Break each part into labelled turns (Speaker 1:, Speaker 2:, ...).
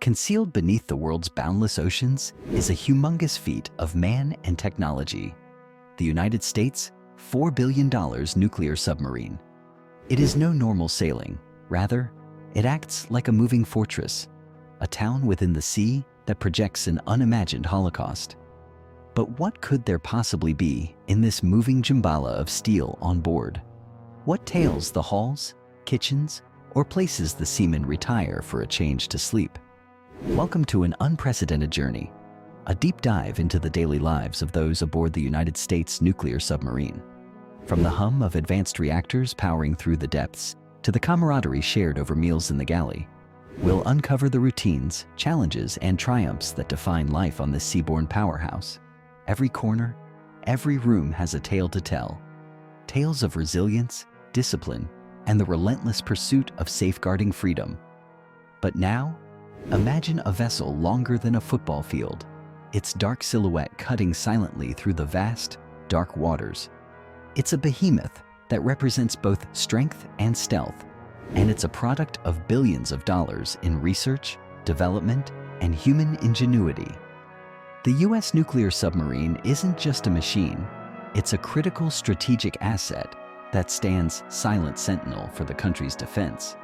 Speaker 1: concealed beneath the world's boundless oceans is a humongous feat of man and technology. The United States' $4 billion nuclear submarine. It is no normal sailing. Rather, it acts like a moving fortress, a town within the sea that projects an unimagined holocaust. But what could there possibly be in this moving Jimbala of steel on board? What tails the halls, kitchens, or places the seamen retire for a change to sleep? Welcome to an unprecedented journey, a deep dive into the daily lives of those aboard the United States nuclear submarine. From the hum of advanced reactors powering through the depths to the camaraderie shared over meals in the galley, we'll uncover the routines, challenges, and triumphs that define life on this seaborne powerhouse. Every corner, every room has a tale to tell. Tales of resilience, discipline, and the relentless pursuit of safeguarding freedom. But now, imagine a vessel longer than a football field, its dark silhouette cutting silently through the vast, dark waters. It's a behemoth that represents both strength and stealth, and it's a product of billions of dollars in research, development, and human ingenuity. The U.S. nuclear submarine isn't just a machine, it's a critical strategic asset that stands silent sentinel for the country's defense.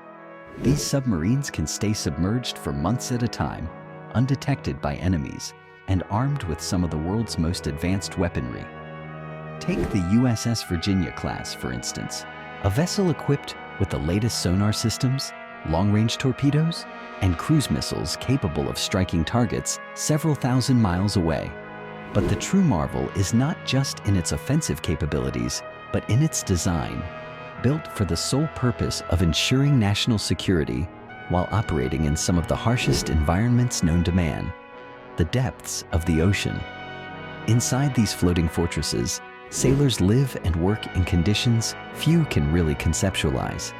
Speaker 1: These submarines can stay submerged for months at a time, undetected by enemies, and armed with some of the world's most advanced weaponry. Take the USS Virginia class, for instance, a vessel equipped with the latest sonar systems, long-range torpedoes, and cruise missiles capable of striking targets several thousand miles away. But the true marvel is not just in its offensive capabilities, but in its design, built for the sole purpose of ensuring national security while operating in some of the harshest environments known to man, the depths of the ocean. Inside these floating fortresses, sailors live and work in conditions few can really conceptualize.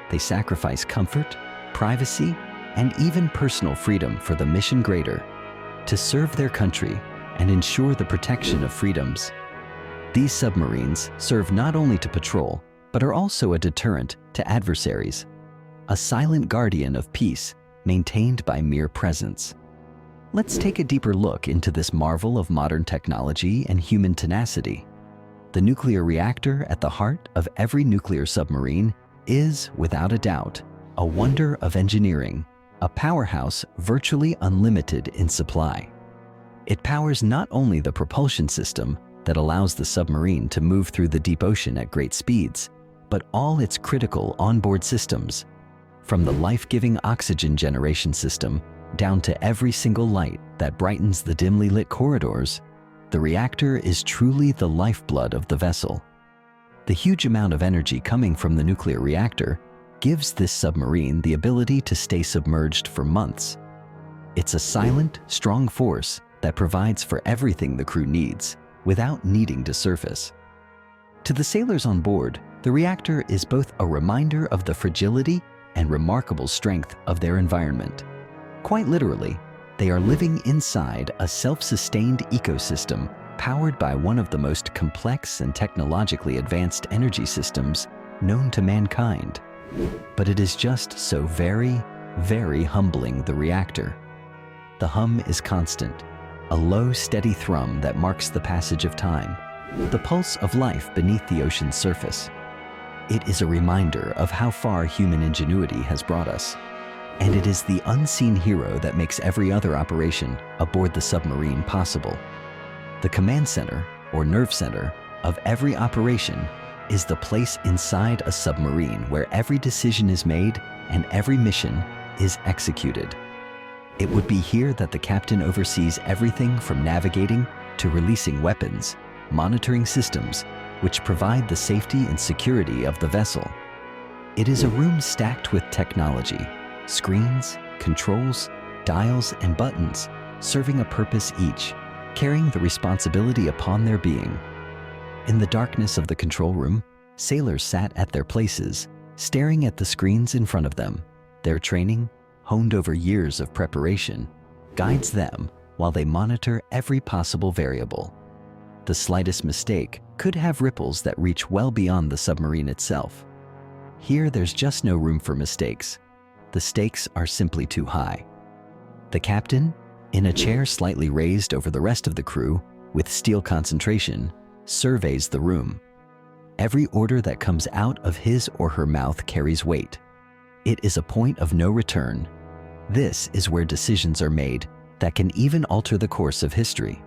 Speaker 1: They sacrifice comfort, privacy, and even personal freedom for the mission greater, to serve their country and ensure the protection of freedoms. These submarines serve not only to patrol, but are also a deterrent to adversaries, a silent guardian of peace maintained by mere presence. Let's take a deeper look into this marvel of modern technology and human tenacity. The nuclear reactor at the heart of every nuclear submarine is, without a doubt, a wonder of engineering, a powerhouse virtually unlimited in supply. It powers not only the propulsion system that allows the submarine to move through the deep ocean at great speeds, but all its critical onboard systems, from the life-giving oxygen generation system down to every single light that brightens the dimly lit corridors. The reactor is truly the lifeblood of the vessel. The huge amount of energy coming from the nuclear reactor gives this submarine the ability to stay submerged for months. It's a silent, strong force that provides for everything the crew needs without needing to surface. To the sailors on board, the reactor is both a reminder of the fragility and remarkable strength of their environment. Quite literally, they are living inside a self-sustained ecosystem powered by one of the most complex and technologically advanced energy systems known to mankind. But it is just so very, very humbling, the reactor. The hum is constant, a low, steady thrum that marks the passage of time, the pulse of life beneath the ocean's surface. It is a reminder of how far human ingenuity has brought us. And it is the unseen hero that makes every other operation aboard the submarine possible. The command center, or nerve center, of every operation is the place inside a submarine where every decision is made and every mission is executed. It would be here that the captain oversees everything from navigating to releasing weapons, monitoring systems, which provide the safety and security of the vessel. It is a room stacked with technology, screens, controls, dials, and buttons, serving a purpose each, carrying the responsibility upon their being. In the darkness of the control room, sailors sat at their places, staring at the screens in front of them. Their training, honed over years of preparation, guides them while they monitor every possible variable. The slightest mistake could have ripples that reach well beyond the submarine itself. Here, there's just no room for mistakes. The stakes are simply too high. The captain, in a chair slightly raised over the rest of the crew, with steel concentration, surveys the room. Every order that comes out of his or her mouth carries weight. It is a point of no return. This is where decisions are made that can even alter the course of history.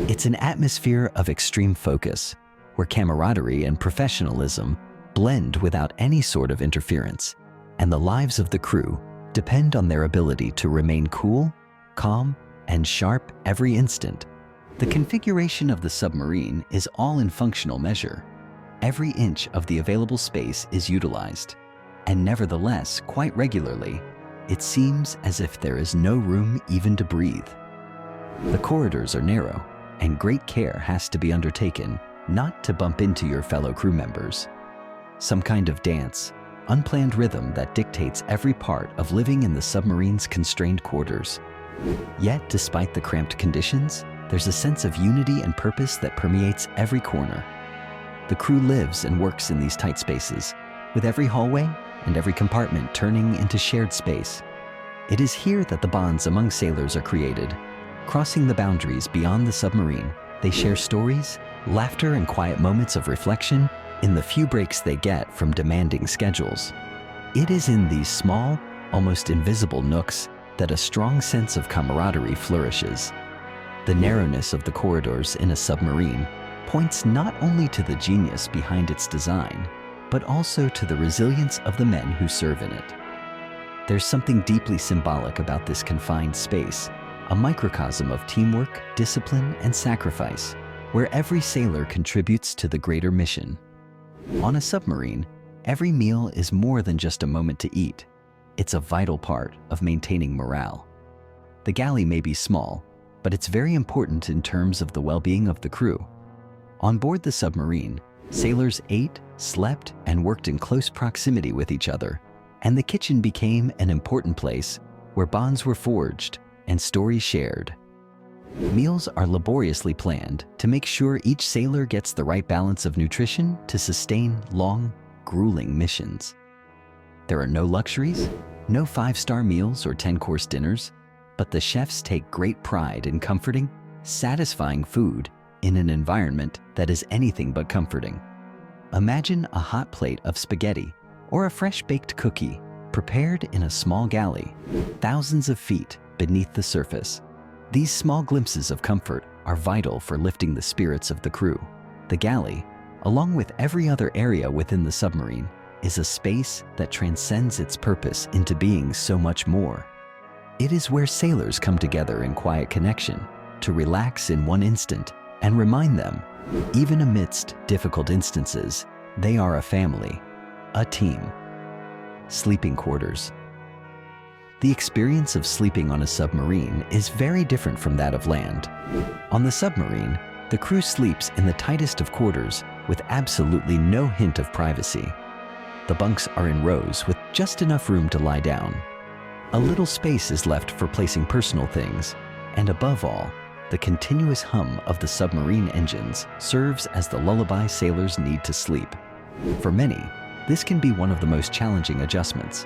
Speaker 1: It's an atmosphere of extreme focus, where camaraderie and professionalism blend without any sort of interference, and the lives of the crew depend on their ability to remain cool, calm, and sharp every instant. The configuration of the submarine is all in functional measure. Every inch of the available space is utilized, and nevertheless, quite regularly, it seems as if there is no room even to breathe. The corridors are narrow, and great care has to be undertaken not to bump into your fellow crew members. Some kind of dance, unplanned rhythm that dictates every part of living in the submarine's constrained quarters. Yet, despite the cramped conditions, there's a sense of unity and purpose that permeates every corner. The crew lives and works in these tight spaces, with every hallway and every compartment turning into shared space. It is here that the bonds among sailors are created. Crossing the boundaries beyond the submarine, they share stories, laughter, and quiet moments of reflection in the few breaks they get from demanding schedules. It is in these small, almost invisible nooks that a strong sense of camaraderie flourishes. The narrowness of the corridors in a submarine points not only to the genius behind its design, but also to the resilience of the men who serve in it. There's something deeply symbolic about this confined space, a microcosm of teamwork, discipline, and sacrifice, where every sailor contributes to the greater mission. On a submarine, every meal is more than just a moment to eat. It's a vital part of maintaining morale. The galley may be small, but it's very important in terms of the well-being of the crew. On board the submarine, sailors ate, slept, and worked in close proximity with each other, and the kitchen became an important place where bonds were forged and stories shared. Meals are laboriously planned to make sure each sailor gets the right balance of nutrition to sustain long, grueling missions. There are no luxuries, no 5-star meals or 10-course dinners, but the chefs take great pride in comforting, satisfying food in an environment that is anything but comforting. Imagine a hot plate of spaghetti or a fresh-baked cookie prepared in a small galley, thousands of feet beneath the surface. These small glimpses of comfort are vital for lifting the spirits of the crew. The galley, along with every other area within the submarine, is a space that transcends its purpose into being so much more. It is where sailors come together in quiet connection to relax in one instant and remind them, even amidst difficult instances, they are a family, a team. Sleeping quarters. The experience of sleeping on a submarine is very different from that of land. On the submarine, the crew sleeps in the tightest of quarters with absolutely no hint of privacy. The bunks are in rows with just enough room to lie down. A little space is left for placing personal things, and above all, the continuous hum of the submarine engines serves as the lullaby sailors need to sleep. For many, this can be one of the most challenging adjustments.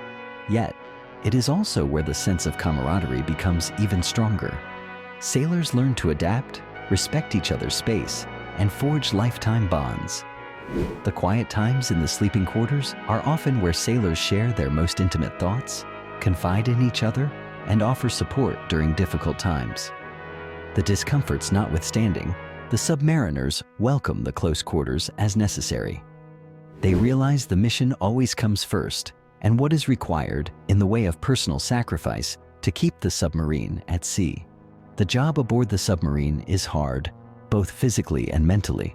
Speaker 1: Yet, it is also where the sense of camaraderie becomes even stronger. Sailors learn to adapt, respect each other's space, and forge lifetime bonds. The quiet times in the sleeping quarters are often where sailors share their most intimate thoughts, confide in each other, and offer support during difficult times. The discomforts notwithstanding, the submariners welcome the close quarters as necessary. They realize the mission always comes first, and what is required in the way of personal sacrifice to keep the submarine at sea. The job aboard the submarine is hard, both physically and mentally.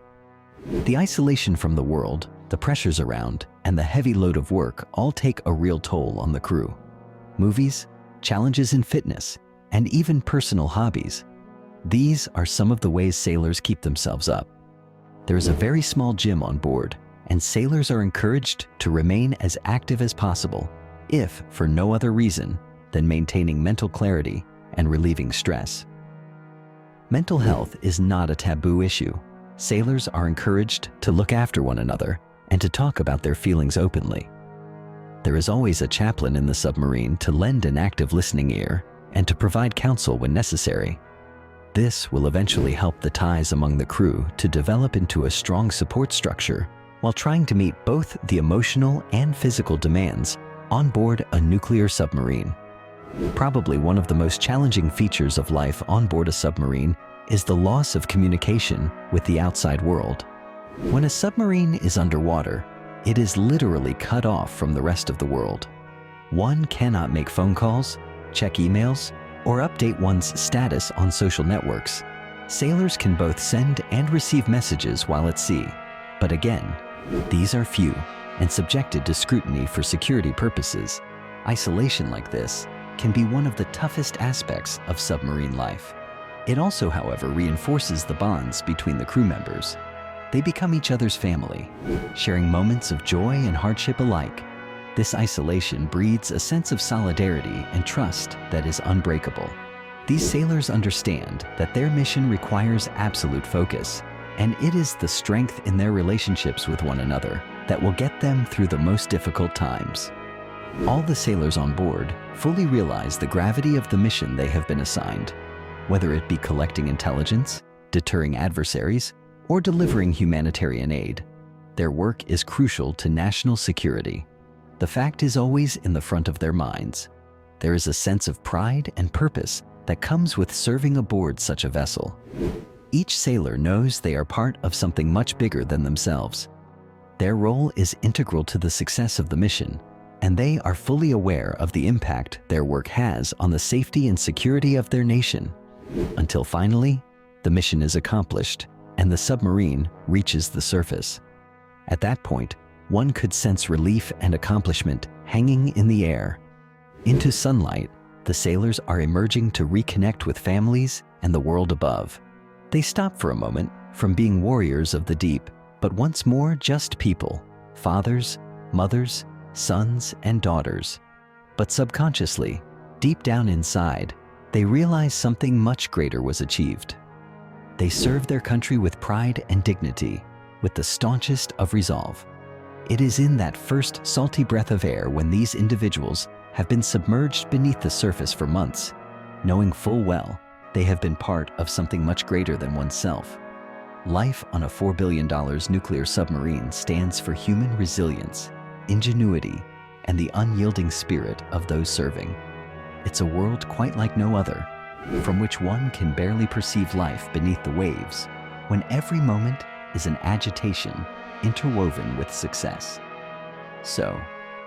Speaker 1: The isolation from the world, the pressures around, and the heavy load of work all take a real toll on the crew. Movies, challenges in fitness, and even personal hobbies. These are some of the ways sailors keep themselves up. There is a very small gym on board, and sailors are encouraged to remain as active as possible, if for no other reason than maintaining mental clarity and relieving stress. Mental health is not a taboo issue. Sailors are encouraged to look after one another and to talk about their feelings openly. There is always a chaplain in the submarine to lend an active listening ear and to provide counsel when necessary. This will eventually help the ties among the crew to develop into a strong support structure while trying to meet both the emotional and physical demands on board a nuclear submarine. Probably one of the most challenging features of life on board a submarine is the loss of communication with the outside world. When a submarine is underwater, it is literally cut off from the rest of the world. One cannot make phone calls, check emails, or update one's status on social networks. Sailors can both send and receive messages while at sea, but again, these are few and subjected to scrutiny for security purposes. Isolation like this can be one of the toughest aspects of submarine life. It also, however, reinforces the bonds between the crew members. They become each other's family, sharing moments of joy and hardship alike. This isolation breeds a sense of solidarity and trust that is unbreakable. These sailors understand that their mission requires absolute focus, and it is the strength in their relationships with one another that will get them through the most difficult times. All the sailors on board fully realize the gravity of the mission they have been assigned, whether it be collecting intelligence, deterring adversaries, or delivering humanitarian aid. Their work is crucial to national security. The fact is always in the front of their minds. There is a sense of pride and purpose that comes with serving aboard such a vessel. Each sailor knows they are part of something much bigger than themselves. Their role is integral to the success of the mission, and they are fully aware of the impact their work has on the safety and security of their nation. Until finally, the mission is accomplished and the submarine reaches the surface. At that point, one could sense relief and accomplishment hanging in the air. Into sunlight, the sailors are emerging to reconnect with families and the world above. They stop for a moment from being warriors of the deep, but once more just people, fathers, mothers, sons, and daughters. But subconsciously, deep down inside, they realize something much greater was achieved. They serve their country with pride and dignity, with the staunchest of resolve. It is in that first salty breath of air when these individuals have been submerged beneath the surface for months, knowing full well they have been part of something much greater than oneself. Life on a $4 billion nuclear submarine stands for human resilience, ingenuity, and the unyielding spirit of those serving. It's a world quite like no other, from which one can barely perceive life beneath the waves, when every moment is an agitation interwoven with success. So,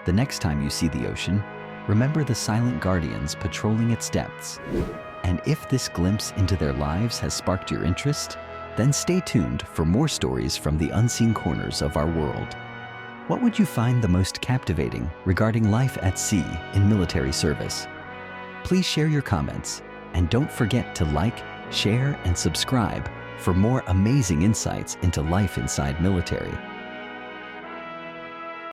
Speaker 1: the next time you see the ocean, remember the silent guardians patrolling its depths. And if this glimpse into their lives has sparked your interest, then stay tuned for more stories from the unseen corners of our world. What would you find the most captivating regarding life at sea in military service? Please share your comments, and don't forget to like, share, and subscribe for more amazing insights into life inside military.